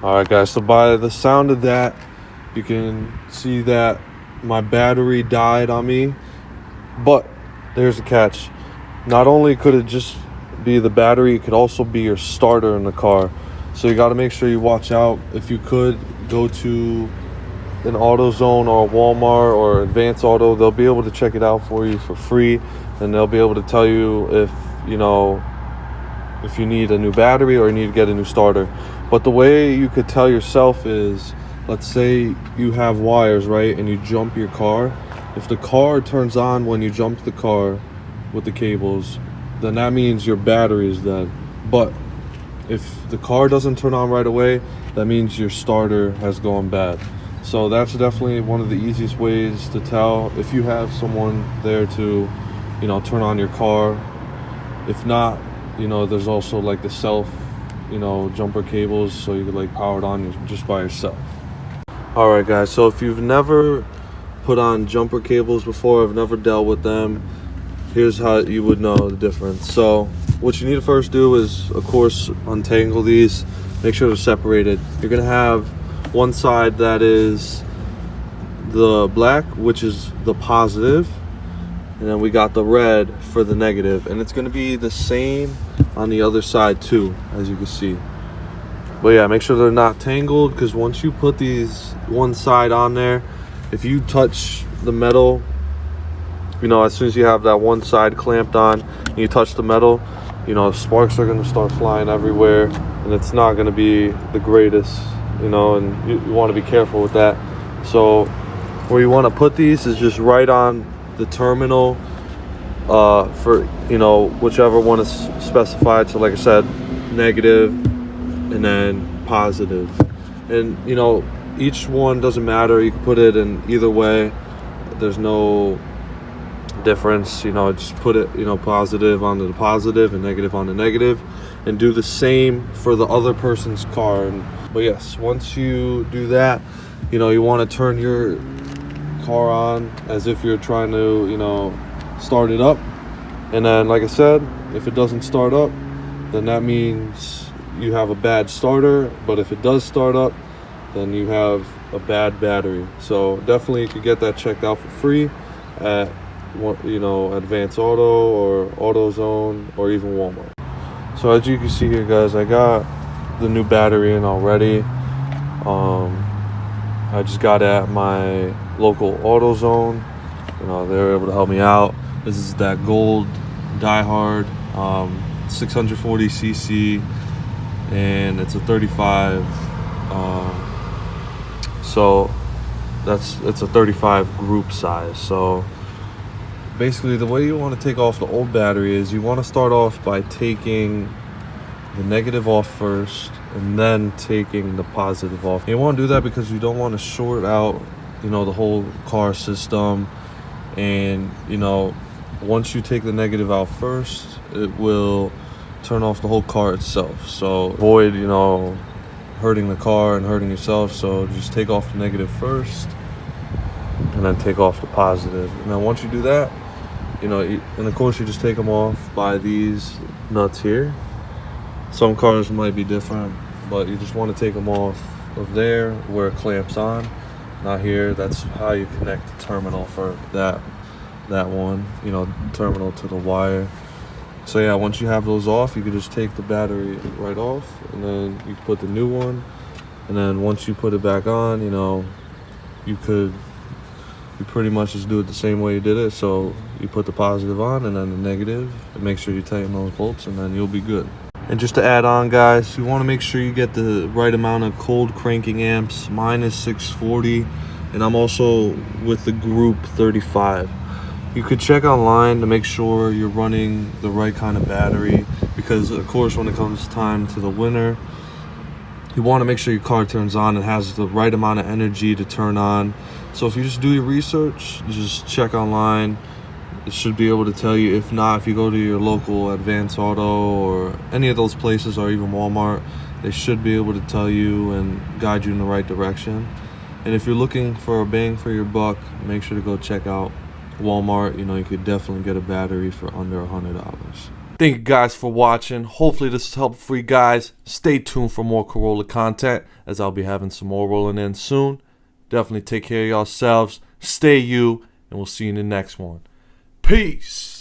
All right, guys, so by the sound of that, you can see that my battery died on me. But there's the catch. Not only could it just be the battery, it could also be your starter in the car. So you got to make sure you watch out. If you could, go to an AutoZone or a Walmart or Advance Auto. They'll be able to check it out for you for free, and they'll be able to tell you if you need a new battery or you need to get a new starter. But the way you could tell yourself is, let's say you have wires, right, and you jump your car. If the car turns on when you jump the car with the cables, then that means your battery is dead. But if the car doesn't turn on right away, that means your starter has gone bad. So that's definitely one of the easiest ways to tell if you have someone there to, turn on your car. If not, there's also like the self, jumper cables, so you could power it on just by yourself. All right, guys, so if you've never put on jumper cables before, I've never dealt with them, here's how you would know the difference. So what you need to first do is, of course, untangle these, make sure they're separated. You're gonna have one side that is the black, which is the positive, and then we got the red for the negative, and it's gonna be the same on the other side too, as you can see. But yeah, make sure they're not tangled, because once you put these one side on there, if you touch the metal, as soon as you have that one side clamped on and you touch the metal, sparks are going to start flying everywhere, and it's not going to be the greatest, and you want to be careful with that. So where you want to put these is just right on the terminal for, whichever one is specified. So like I said, negative and then positive. And, each one doesn't matter. You can put it in either way. There's no difference. Just put it, positive onto the positive and negative on the negative, and do the same for the other person's car. But yes, once you do that, you want to turn your car on as if you're trying to, start it up. And then, like I said, if it doesn't start up, then that means you have a bad starter. But if it does start up, then you have a bad battery. So definitely you could get that checked out for free at Advance Auto or AutoZone or even Walmart. So as you can see here, guys, I got the new battery in already. I just got it at my local AutoZone. They were able to help me out. This is that gold diehard 640cc, and it's a 35. So it's a 35 group size. So basically the way you want to take off the old battery is you want to start off by taking the negative off first and then taking the positive off. You want to do that because you don't want to short out, the whole car system. And, once you take the negative out first, it will turn off the whole car itself. So avoid, hurting the car and hurting yourself. So just take off the negative first and then take off the positive. And then once you do that, and of course you just take them off by these nuts here. Some cars might be different, but you just want to take them off of there where it clamps on, not here. That's how you connect the terminal for that one, terminal to the wire. So yeah, once you have those off, you can just take the battery right off, and then you put the new one. And then once you put it back on, you pretty much just do it the same way you did it. So you put the positive on and then the negative, and make sure you tighten those bolts, and then you'll be good. And just to add on, guys, you want to make sure you get the right amount of cold cranking amps. Mine is 640, and I'm also with the group 35. You could check online to make sure you're running the right kind of battery, because of course when it comes time to the winter, you want to make sure your car turns on and has the right amount of energy to turn on. So if you just do your research, just check online, it should be able to tell you. If not, if you go to your local Advance Auto or any of those places, or even Walmart, they should be able to tell you and guide you in the right direction. And if you're looking for a bang for your buck, make sure to go check out Walmart. You could definitely get a battery for under $100. Thank you guys for watching. Hopefully this is helpful for you guys. Stay tuned for more Corolla content, as I'll be having some more rolling in soon. Definitely take care of yourselves. Stay you, and we'll see you in the next one. Peace.